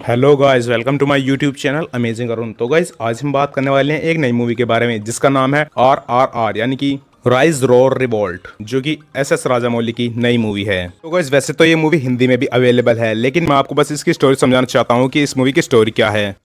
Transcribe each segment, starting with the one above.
Hello guys, welcome to my YouTube channel amazing Arun. तो guys, आज हम बात करने वाले हैं एक नई मूवी के बारे में जिसका नाम है RRR यानी कि राइज रोर रिवोल्ट, जो कि SS राजामौली की नई मूवी है। तो गाइस, वैसे तो ये मूवी हिंदी में भी अवेलेबल है, लेकिन मैं आपको बस इसकी स्टोरी समझाना चाहता हूँ कि इस मूवी की स्टोरी क्या है।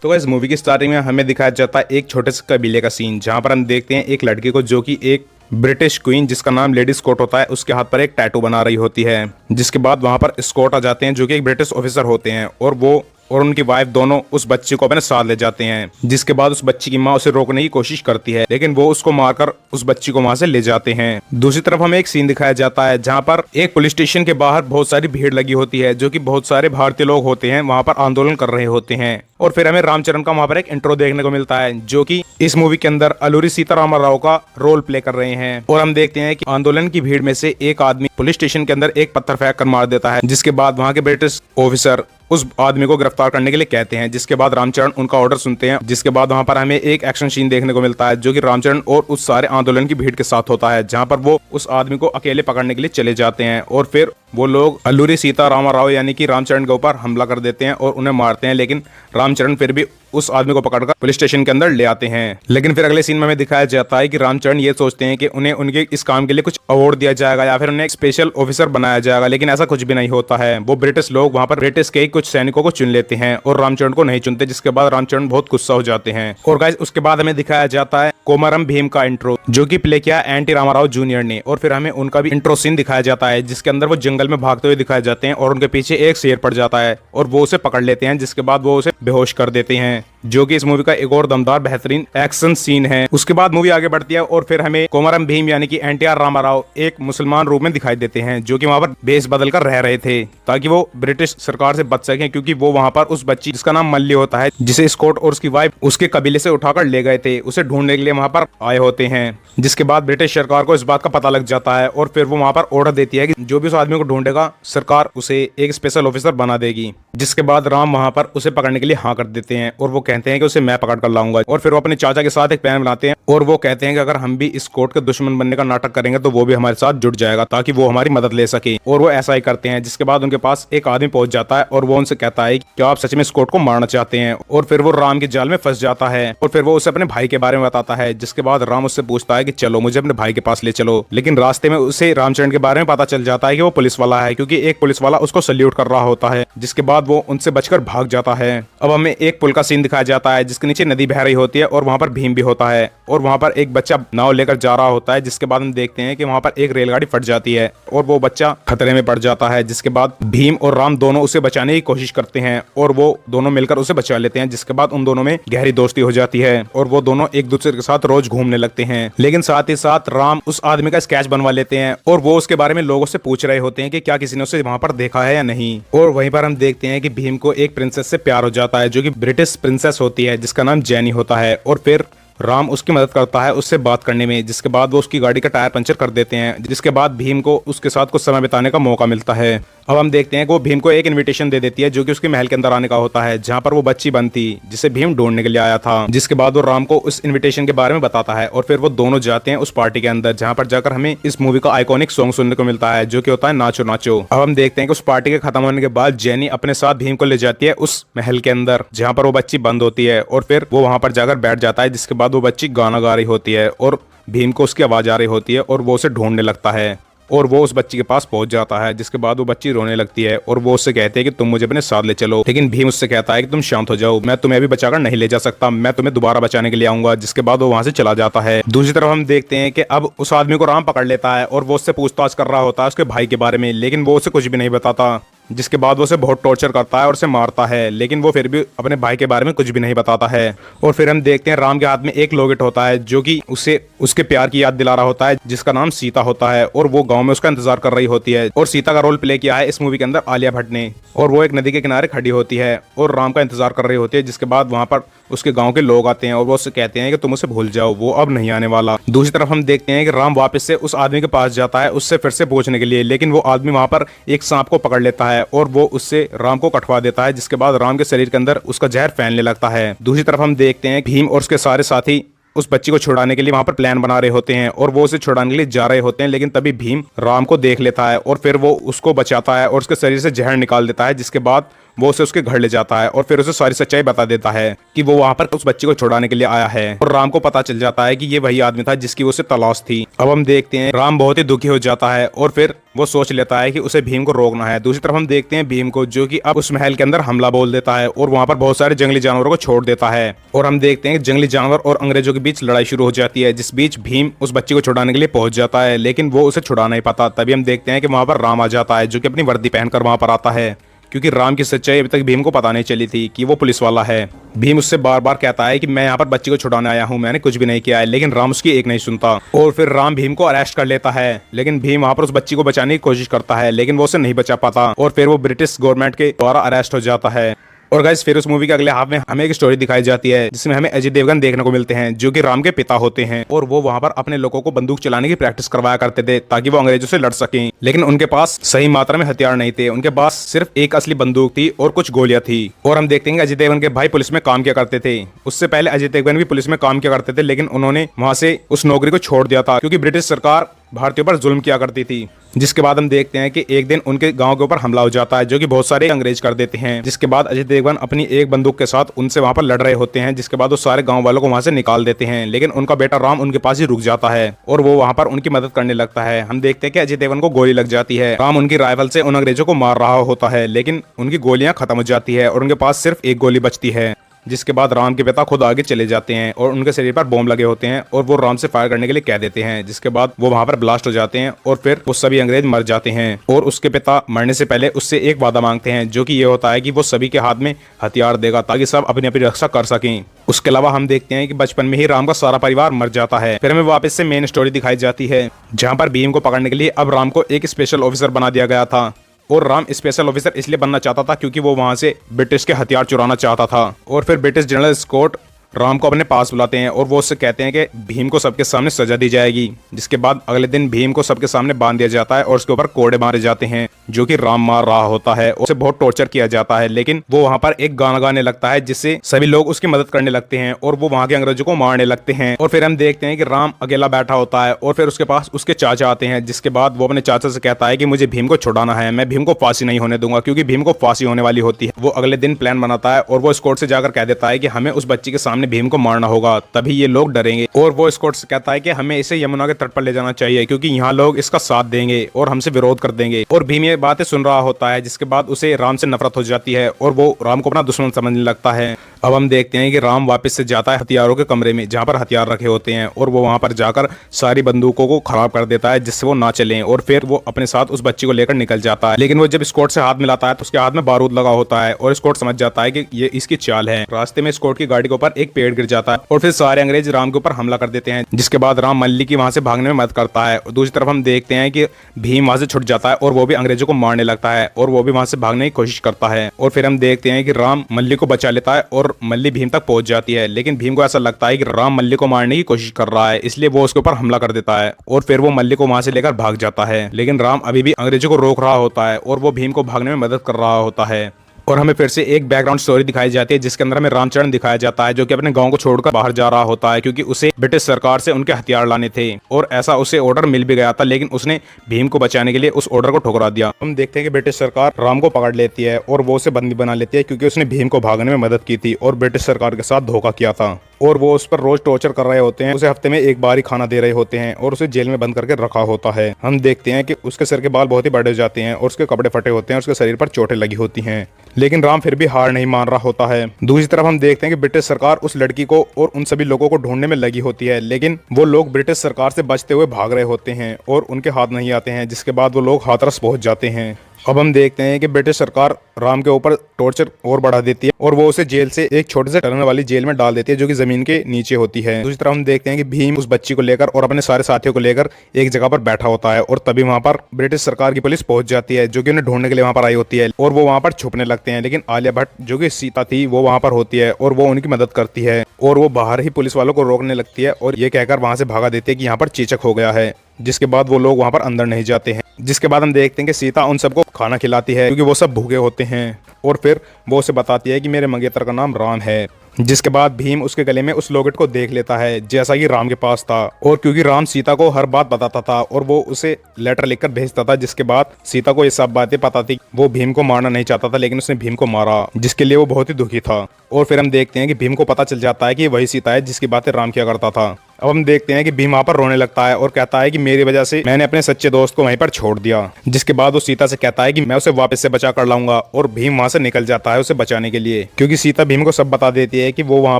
तो गाइस, मूवी की स्टार्टिंग में हमें दिखाया जाता है एक छोटे से कबीले का सीन, जहां पर हम देखते हैं एक लड़की को जो कि एक ब्रिटिश क्वीन जिसका नाम लेडी स्कॉट होता है, उसके हाथ पर एक टैटू बना रही होती है। जिसके बाद वहां पर स्कॉट आ जाते हैं जो कि एक ब्रिटिश ऑफिसर होते हैं, और वो और उनकी वाइफ दोनों उस बच्ची को अपने साथ ले जाते हैं। जिसके बाद उस बच्ची की माँ उसे रोकने की कोशिश करती है, लेकिन वो उसको मारकर उस बच्ची को वहां से ले जाते हैं। दूसरी तरफ हमें एक सीन दिखाया जाता है जहां पर एक पुलिस स्टेशन के बाहर बहुत सारी भीड़ लगी होती है, जो कि बहुत सारे भारतीय लोग होते हैं वहां पर आंदोलन कर रहे होते हैं। और फिर हमें रामचरण का वहां पर एक इंट्रो देखने को मिलता है, जो कि इस मूवी के अंदर अलूरी सीताराम राव का रोल प्ले कर रहे हैं। और हम देखते हैं कि आंदोलन की भीड़ में से एक आदमी पुलिस स्टेशन के अंदर एक पत्थर फेंक कर मार देता है। जिसके बाद वहां के ब्रिटिश ऑफिसर उस आदमी को गिरफ्तार करने के लिए कहते हैं। जिसके बाद रामचरण उनका ऑर्डर सुनते हैं। जिसके बाद वहां पर हमें एक एक्शन सीन देखने को मिलता है, जो कि रामचरण और उस सारे आंदोलन की भीड़ के साथ होता है, जहां पर वो उस आदमी को अकेले पकड़ने के लिए चले जाते हैं। और फिर वो लोग अल्लूरी सीताराम राव यानी कि रामचरण के ऊपर हमला कर देते हैं और उन्हें मारते हैं, लेकिन रामचरण फिर भी उस आदमी को पकड़कर पुलिस स्टेशन के अंदर ले आते हैं। लेकिन फिर अगले सीन में हमें दिखाया जाता है कि रामचरण ये सोचते हैं कि उन्हें उनके इस काम के लिए कुछ अवार्ड दिया जाएगा या फिर उन्हें एक स्पेशल ऑफिसर बनाया जाएगा, लेकिन ऐसा कुछ भी नहीं होता है। वो ब्रिटिश लोग वहां पर ब्रिटिश के कुछ सैनिकों को चुन लेते हैं और रामचरण को नहीं चुनते, जिसके बाद रामचरण बहुत गुस्सा हो जाते हैं। और गाइस, उसके बाद हमें दिखाया जाता है कोमरम भीम का इंट्रो, जो कि प्ले किया एनटी रामाराव जूनियर ने। और फिर हमें उनका भी इंट्रो सीन दिखाया जाता है, जिसके अंदर वो जंगल में भागते हुए दिखाए जाते हैं और उनके पीछे एक शेर पड़ जाता है और वो उसे पकड़ लेते हैं। जिसके बाद वो उसे बेहोश कर देते हैं, जो कि इस मूवी का एक और दमदार बेहतरीन एक्शन सीन है। उसके बाद मूवी आगे बढ़ती है और फिर हमें कोमरम भीम यानी कि NTR रामाराव एक मुसलमान रूप में दिखाई देते हैं, जो कि वहां पर भेष बदल कर रह रहे थे ताकि वो ब्रिटिश सरकार से बच सकें, क्योंकि वो वहां पर उस बच्ची जिसका नाम मल्ली होता है, जिसे स्कॉट और उसकी वाइफ उसके कबीले से उठाकर ले गए थे, उसे ढूंढने के लिए वहां पर आए होते हैं। जिसके बाद ब्रिटिश सरकार को इस बात का पता लग जाता है और फिर वो वहां पर ऑर्डर देती है कि जो भी उस आदमी को ढूंढेगा सरकार उसे एक स्पेशल ऑफिसर बना देगी। जिसके बाद राम वहां पर उसे पकड़ने के लिए हाँ कर देते हैं और वो कहते हैं कि उसे मैं पकड़ कर लाऊंगा। और फिर वो अपने चाचा के साथ एक प्लान बनाते हैं और वो कहते हैं कि अगर हम भी इस कोर्ट के दुश्मन बनने का नाटक करेंगे तो वो भी हमारे साथ जुट जाएगा ताकि वो हमारी मदद ले सके। और वो ऐसा ही करते हैं। जिसके बाद उनके पास एक आदमी पहुंच जाता है और वो उनसे कहता है कि क्या आप सच में इस कोर्ट को मारना चाहते हैं। और फिर वो राम के जाल में फंस जाता है और फिर वो उसे अपने भाई के बारे में बताता है। जिसके बाद राम उससे पूछता है कि चलो मुझे अपने भाई के पास ले चलो, लेकिन रास्ते में उसे रामचरण के बारे में पता चल जाता है कि वो पुलिस वाला है, क्योंकि एक पुलिस वाला उसको सल्यूट कर रहा होता है। जिसके बाद वो उनसे बचकर भाग जाता है। अब हमें एक पुल का सीन दिखाया जाता है जिसके नीचे नदी बह रही होती है और वहां पर भीम भी होता है और वहां पर एक बच्चा नाव लेकर जा रहा होता है। जिसके बाद हम देखते हैं कि वहां पर एक रेलगाड़ी फट जाती है और वो बच्चा खतरे में पड़ जाता है। जिसके बाद भीम और राम दोनों उसे बचाने की कोशिश करते हैं और वो दोनों मिलकर उसे बचा लेते हैं। जिसके बाद उन दोनों में गहरी दोस्ती हो जाती है और वो दोनों एक दूसरे के साथ रोज घूमने लगते हैं। लेकिन साथ ही साथ राम उस आदमी का स्केच बनवा लेते हैं और वो उसके बारे में लोगों से पूछ रहे होते हैं कि क्या किसी ने उसे वहां पर देखा है या नहीं। और वहीं पर हम देखते हैं कि भीम को एक प्रिंसेस से प्यार हो जाता है, जो कि ब्रिटिश प्रिंसेस होती है जिसका नाम जैनी होता है। और फिर राम उसकी मदद करता है उससे बात करने में। जिसके बाद वो उसकी गाड़ी का टायर पंचर कर देते हैं। जिसके बाद भीम को उसके साथ कुछ समय बिताने का मौका मिलता है। अब हम देखते हैं कि वो भीम को एक इनविटेशन दे देती है, जो कि उसके महल के अंदर आने का होता है, जहां पर वो बच्ची बंद थी जिसे भीम ढूंढने के लिए आया था। जिसके बाद वो राम को उस इनविटेशन के बारे में बताता है और फिर वो दोनों जाते हैं उस पार्टी के अंदर, जहां पर जाकर हमें इस मूवी का आइकॉनिक सॉन्ग सुनने को मिलता है, जो कि होता है नाचो नाचो। अब हम देखते हैं कि उस पार्टी के खत्म होने के बाद जेनी अपने साथ भीम को ले जाती है उस महल के अंदर, जहां पर वो बच्ची बंद होती है और फिर वो वहां पर जाकर बैठ जाता है। जिसके बाद वो बच्ची गाना गा रही होती है और भीम को उसकी आवाज आ रही होती है और वो उसे ढूंढने लगता है और वो उस बच्ची के पास पहुंच जाता है। जिसके बाद वो बच्ची रोने लगती है और वो उससे कहते हैं कि तुम मुझे अपने साथ ले चलो। लेकिन भीम उससे कहता है कि तुम शांत हो जाओ, मैं तुम्हें अभी बचाकर नहीं ले जा सकता, मैं तुम्हें दोबारा बचाने के लिए आऊंगा। जिसके बाद वो वहां से चला जाता है। दूसरी तरफ हम देखते हैं कि अब उस आदमी को राम पकड़ लेता है और वो उससे पूछताछ कर रहा होता है उसके भाई के बारे में, लेकिन वो उसे कुछ भी नहीं बताता। जिसके बाद वो उसे बहुत टॉर्चर करता है और उसे मारता है, लेकिन वो फिर भी अपने भाई के बारे में कुछ भी नहीं बताता है। और फिर हम देखते हैं राम के हाथ में एक लॉकेट होता है, जो कि उसे उसके प्यार की याद दिला रहा होता है, जिसका नाम सीता होता है और वो गांव में उसका इंतजार कर रही होती है। और सीता का रोल प्ले किया है इस मूवी के अंदर आलिया भट्ट ने। और वो एक नदी के किनारे खड़ी होती है और राम का इंतजार कर रही होती है। जिसके बाद वहां पर उसके गांव के लोग आते हैं और वो उससे कहते हैं कि तुम उसे भूल जाओ, वो अब नहीं आने वाला। दूसरी तरफ हम देखते हैं कि राम वापस से उस आदमी के पास जाता है उससे फिर से पूछने के लिए, लेकिन वो आदमी वहां पर एक सांप को पकड़ लेता है और वो उससे राम को कटवा देता है। जिसके बाद राम के शरीर के अंदर उसका जहर फैलने लगता है। दूसरी तरफ हम देखते हैं भीम और उसके सारे साथी उस बच्ची को छुड़ाने के लिए वहां पर प्लान बना रहे होते हैं और वो उसे छुड़ाने के लिए जा रहे होते हैं, लेकिन तभी भीम राम को देख लेता है और फिर वो उसको बचाता है और उसके शरीर से जहर निकाल देता है, जिसके बाद वो उसे उसके घर ले जाता है और फिर उसे सारी सच्चाई बता देता है कि वो वहां पर उस बच्ची को छुड़ाने के लिए आया है। और राम को पता चल जाता है कि ये वही आदमी था जिसकी उसे तलाश थी। अब हम देखते हैं राम बहुत ही दुखी हो जाता है और फिर वो सोच लेता है कि उसे भीम को रोकना है। दूसरी तरफ हम देखते हैं भीम को, जो कि अब उस महल के अंदर हमला बोल देता है और वहां पर बहुत सारे जंगली जानवरों को छोड़ देता है। और हम देखते हैं कि जंगली जानवर और अंग्रेजों के बीच लड़ाई शुरू हो जाती है, जिस बीच भीम उस बच्ची को छुड़ाने के लिए पहुंच जाता है, लेकिन वो उसे छुड़ा नहीं पाता। तभी हम देखते हैं कि वहां पर राम आ जाता है, जो कि अपनी वर्दी पहनकर वहां पर आता है, क्योंकि राम की सच्चाई अभी तक भीम को पता नहीं चली थी कि वो पुलिस वाला है। भीम उससे बार बार कहता है कि मैं यहाँ पर बच्ची को छुड़ाने आया हूँ, मैंने कुछ भी नहीं किया है, लेकिन राम उसकी एक नहीं सुनता। और फिर राम भीम को अरेस्ट कर लेता है, लेकिन भीम वहाँ पर उस बच्ची को बचाने की कोशिश करता है, लेकिन वो उसे नहीं बचा पाता और फिर वो ब्रिटिश गवर्नमेंट के द्वारा अरेस्ट हो जाता है। और गाइस फिर उस मूवी के अगले हाफ में हमें एक स्टोरी दिखाई जाती है, जिसमें हमें अजय देवगन देखने को मिलते हैं, जो कि राम के पिता होते हैं। और वो वहां पर अपने लोगों को बंदूक चलाने की प्रैक्टिस करवाया करते थे ताकि वो अंग्रेजों से लड़ सकें, लेकिन उनके पास सही मात्रा में हथियार नहीं थे। उनके पास सिर्फ एक असली बंदूक थी और कुछ गोलियां थी। और हम देखते हैं कि अजय देवगन के भाई पुलिस में काम किया करते थे। उससे पहले अजय देवगन भी पुलिस में काम किया करते थे, लेकिन उन्होंने वहां से उस नौकरी को छोड़ दिया था क्योंकि ब्रिटिश सरकार भारतीयों पर जुल्म किया करती थी। जिसके बाद हम देखते हैं कि एक दिन उनके गांव के ऊपर हमला हो जाता है, जो कि बहुत सारे अंग्रेज कर देते हैं। जिसके बाद अजय देवगन अपनी एक बंदूक के साथ उनसे वहां पर लड़ रहे होते हैं, जिसके बाद वो सारे गांव वालों को वहां से निकाल देते हैं, लेकिन उनका बेटा राम उनके पास ही रुक जाता है और वो वहां पर उनकी मदद करने लगता है। हम देखते हैं कि अजय देवगन को गोली लग जाती है। राम उनकी राइफल से उन अंग्रेजों को मार रहा होता है, लेकिन उनकी गोलियां खत्म हो जाती है और उनके पास सिर्फ एक गोली बचती है। जिसके बाद राम के पिता खुद आगे चले जाते हैं और उनके शरीर पर बॉम्ब लगे होते हैं और वो राम से फायर करने के लिए कह देते हैं। जिसके बाद वो वहां पर ब्लास्ट हो जाते हैं और फिर वो सभी अंग्रेज मर जाते हैं। और उसके पिता मरने से पहले उससे एक वादा मांगते हैं, जो कि ये होता है कि वो सभी के हाथ में हथियार देगा ताकि सब अपनी अपनी रक्षा कर सकें। उसके अलावा हम देखते हैं कि बचपन में ही राम का सारा परिवार मर जाता है। फिर हमें वापस से मेन स्टोरी दिखाई जाती है, जहाँ पर भीम को पकड़ने के लिए अब राम को एक स्पेशल ऑफिसर बना दिया गया था। और राम स्पेशल ऑफिसर इसलिए बनना चाहता था क्योंकि वो वहां से ब्रिटिश के हथियार चुराना चाहता था। और फिर ब्रिटिश जनरल स्कॉट राम को अपने पास बुलाते हैं और वो उससे कहते हैं कि भीम को सबके सामने सजा दी जाएगी। जिसके बाद अगले दिन भीम को सबके सामने बांध दिया जाता है और उसके ऊपर कोड़े मारे जाते हैं, जो कि राम मार रहा होता है। उसे बहुत टॉर्चर किया जाता है, लेकिन वो वहां पर एक गाना गाने लगता है, जिससे सभी लोग उसकी मदद करने लगते हैं और वो वहां के अंग्रेजों को मारने लगते हैं। और फिर हम देखते हैं कि राम अकेला बैठा होता है और फिर उसके पास उसके चाचा आते हैं। जिसके बाद वो अपने चाचा से कहता है कि मुझे भीम को छुड़ाना है, मैं भीम को फांसी नहीं होने दूंगा, क्योंकि भीम को फांसी होने वाली होती है। वो अगले दिन प्लान बनाता है और वो स्कॉट से जाकर कह देता है कि हमें उस बच्ची के सामने भीम को मारना होगा, तभी ये लोग डरेंगे। और वो स्कॉट से कहता है कि हमें इसे यमुना के तट पर ले जाना चाहिए, क्योंकि यहाँ लोग इसका साथ देंगे और हमसे विरोध कर देंगे। और भीम ये बातें सुन रहा होता है, जिसके बाद उसे राम से नफरत हो जाती है और वो राम को अपना दुश्मन समझने लगता है। अब हम देखते हैं कि राम वापस से जाता है हथियारों के कमरे में, जहाँ पर हथियार रखे होते हैं, और वो वहां पर जाकर सारी बंदूकों को खराब कर देता है, जिससे वो ना चलें। और फिर वो अपने साथ उस बच्ची को लेकर निकल जाता है। लेकिन वो जब स्कॉट से हाथ मिलाता है तो उसके हाथ में बारूद लगा होता है और स्कॉट समझ जाता है कि ये इसकी चाल है। रास्ते में स्कॉट की गाड़ी के ऊपर एक पेड़ गिर जाता है और फिर सारे अंग्रेज राम के ऊपर हमला कर देते हैं। जिसके बाद राम मल्ली की वहां से भागने में मदद करता है। और दूसरी तरफ हम देखते हैं कि भीम वहां से छुट जाता है और वो भी अंग्रेजों को मारने लगता है और वो भी वहां से भागने की कोशिश करता है। और फिर हम देखते हैं कि राम मल्ली को बचा लेता है और मल्ली भीम तक पहुंच जाती है। लेकिन भीम को ऐसा लगता है कि राम मल्ली को मारने की कोशिश कर रहा है, इसलिए वो उसके ऊपर हमला कर देता है और फिर वो मल्ली को वहां से लेकर भाग जाता है। लेकिन राम अभी भी अंग्रेजों को रोक रहा होता है और वो भीम को भागने में मदद कर रहा होता है। और हमें फिर से एक बैकग्राउंड स्टोरी दिखाई जाती है, जिसके अंदर हमें रामचरण दिखाया जाता है, जो कि अपने गांव को छोड़कर बाहर जा रहा होता है, क्योंकि उसे ब्रिटिश सरकार से उनके हथियार लाने थे। और ऐसा उसे ऑर्डर मिल भी गया था, लेकिन उसने भीम को बचाने के लिए उस ऑर्डर को ठुकरा दिया। हम देखते हैं कि ब्रिटिश सरकार राम को पकड़ लेती है और वो उसे बंदी बना लेती है, क्योंकि उसने भीम को भागने में मदद की थी और ब्रिटिश सरकार के साथ धोखा किया था। और वो उस पर रोज टॉर्चर कर रहे होते हैं, उसे हफ्ते में एक बार ही खाना दे रहे होते हैं और उसे जेल में बंद करके रखा होता है। हम देखते हैं कि उसके सर के बाल बहुत ही बड़े हो जाते हैं और उसके कपड़े फटे होते हैं और उसके शरीर पर चोटें लगी होती हैं, लेकिन राम फिर भी हार नहीं मान रहा होता है। दूसरी तरफ हम देखते हैं कि ब्रिटिश सरकार उस लड़की को और उन सभी लोगों को ढूंढने में लगी होती है, लेकिन वो लोग ब्रिटिश सरकार से बचते हुए भाग रहे होते हैं और उनके हाथ नहीं आते हैं। जिसके बाद वो लोग हाथरस पहुंच जाते हैं। अब हम देखते हैं कि ब्रिटिश सरकार राम के ऊपर टॉर्चर और बढ़ा देती है और वो उसे जेल से एक छोटे से टनल वाली जेल में डाल देती है, जो कि जमीन के नीचे होती है। दूसरी तरफ हम देखते हैं कि भीम उस बच्ची को लेकर और अपने सारे साथियों को लेकर एक जगह पर बैठा होता है और तभी वहां पर ब्रिटिश सरकार की पुलिस पहुंच जाती है, जो कि उन्हें ढूंढने के लिए वहां पर आई होती है और वो वहां पर छुपने लगते हैं। लेकिन आलिया भट्ट, जो कि सीता थी, वो वहां पर होती है और वो उनकी मदद करती है और वो बाहर ही पुलिस वालों को रोकने लगती है और ये कहकर वहां से भागा देती है कि यहाँ पर चेचक हो गया है। जिसके बाद वो लोग वहां पर अंदर नहीं जाते हैं। जिसके बाद हम देखते हैं कि सीता उन सबको खाना खिलाती है, क्योंकि वो सब भूखे होते हैं और फिर वो उसे बताती है कि मेरे मंगेतर का नाम राम है जिसके बाद भीम उसके गले में उस लॉकेट को देख लेता है जैसा कि राम के पास था। और क्योंकि राम सीता को हर बात बताता था और वो उसे लेटर लिखकर भेजता था, जिसके बाद सीता को ये सब बातें पता थी। वो भीम को मारना नहीं चाहता था लेकिन उसने भीम को मारा, जिसके लिए वो बहुत ही दुखी था। और फिर हम देखते हैं कि भीम को पता चल जाता है कि वही सीता है जिसकी बातें राम किया करता था। अब हम देखते हैं कि भीम वहां पर रोने लगता है और कहता है कि मेरी वजह से मैंने अपने सच्चे दोस्त को वहीं पर छोड़ दिया। जिसके बाद वो सीता से कहता है कि मैं उसे वापस से बचा कर लाऊंगा और भीम वहां से निकल जाता है उसे बचाने के लिए, क्योंकि सीता भीम को सब बता देती है कि वो वहां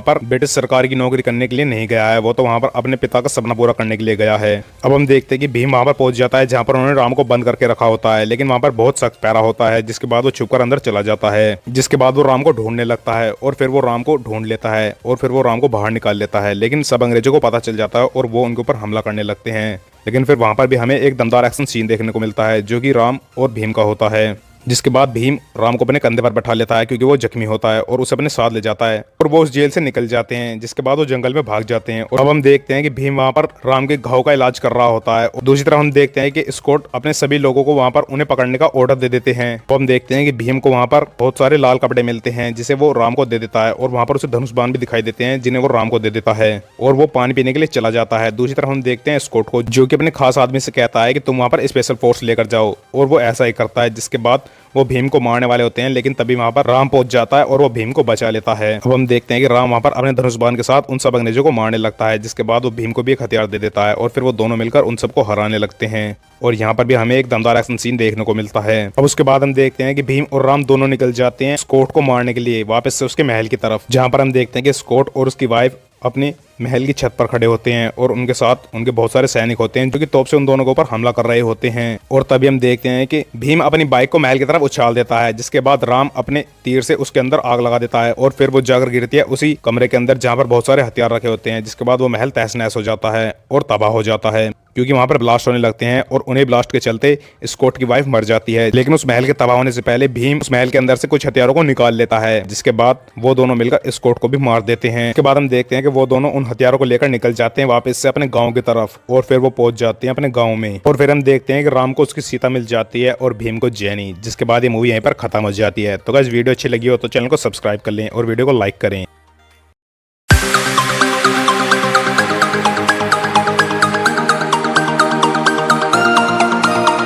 पर ब्रिटिश सरकार की नौकरी करने के लिए नहीं गया है, वो तो वहां पर अपने पिता का सपना पूरा करने के लिए गया है। अब हम देखते हैं कि भीम वहां पर पहुंच जाता है जहां पर उन्होंने राम को बंद करके रखा होता है, लेकिन वहां पर बहुत सख्त पहरा होता है। जिसके बाद वो छुपकर अंदर चला जाता है, जिसके बाद वो राम को ढूंढने लगता है और फिर वो राम को ढूंढ लेता है और फिर वो राम को बाहर निकाल लेता है। लेकिन सब अंग्रेजों को पता चल जाता है और वो उनके ऊपर हमला करने लगते हैं। लेकिन फिर वहां पर भी हमें एक दमदार एक्शन सीन देखने को मिलता है जो कि राम और भीम का होता है। जिसके बाद भीम राम को अपने कंधे पर बैठा लेता है क्योंकि वो जख्मी होता है और उसे अपने साथ ले जाता है और वो उस जेल से निकल जाते हैं। जिसके बाद वो जंगल में भाग जाते हैं और अब हम देखते हैं कि भीम वहां पर राम के घाव का इलाज कर रहा होता है। और दूसरी तरफ हम देखते हैं कि स्कॉट अपने सभी लोगों को वहां पर उन्हें पकड़ने का ऑर्डर दे देते हैं। तो हम देखते हैं कि भीम को वहां पर बहुत सारे लाल कपड़े मिलते हैं जिसे वो राम को दे देता है और वहां पर उसे धनुष बाण भी दिखाई देते हैं जिन्हें वो राम को दे देता है और वो पानी पीने के लिए चला जाता है। दूसरी तरफ हम देखते हैं स्कॉट को जो कि अपने खास आदमी से कहता है कि तुम वहां पर स्पेशल फोर्स लेकर जाओ और वो ऐसा ही करता है। जिसके बाद वो भीम को मारने वाले होते हैं लेकिन तभी वहां पर राम पहुंच जाता है और वो भीम को बचा लेता है। अब हम देखते हैं कि राम वहां पर अपने धनुष बाण के साथ उन सब अंग्रेजों को मारने लगता है। जिसके बाद वो भीम को भी एक हथियार दे देता है और फिर वो दोनों मिलकर उन सबको हराने लगते हैं। और यहाँ पर भी हमें एक दमदार एक्शन सीन देखने को मिलता है। अब उसके बाद हम देखते हैं कि भीम और राम दोनों निकल जाते हैं स्कॉट को मारने के लिए वापस से उसके महल की तरफ, जहाँ पर हम देखते हैं कि स्कॉट और उसकी वाइफ अपने महल की छत पर खड़े होते हैं और उनके साथ उनके बहुत सारे सैनिक होते हैं जो कि तोप से उन दोनों के ऊपर हमला कर रहे होते हैं। और तभी हम देखते हैं कि भीम अपनी बाइक को महल की तरफ उछाल देता है, जिसके बाद राम अपने तीर से उसके अंदर आग लगा देता है और फिर वो जाकर गिरती है उसी कमरे के अंदर जहाँ पर बहुत सारे हथियार रखे होते हैं। जिसके बाद वो महल तहस नहस हो जाता है और तबाह हो जाता है क्योंकि वहां पर ब्लास्ट होने लगते हैं और उन्हें ब्लास्ट के चलते स्कॉट की वाइफ मर जाती है। लेकिन उस महल के तबाह होने से पहले भीम उस महल के अंदर से कुछ हथियारों को निकाल लेता है, जिसके बाद वो दोनों मिलकर स्कॉट को भी मार देते हैं। इसके बाद हम देखते हैं कि वो दोनों उन हथियारों को लेकर निकल जाते हैं वापस से अपने गाँव की तरफ और फिर वो पहुंच जाते हैं अपने गाँव में। और फिर हम देखते हैं कि राम को उसकी सीता मिल जाती है और भीम को जैनी। जिसके बाद ये मूवी यहीं पर खत्म हो जाती है। तो गाइस वीडियो अच्छी लगी हो तो चैनल को सब्सक्राइब कर लें और वीडियो को लाइक करें।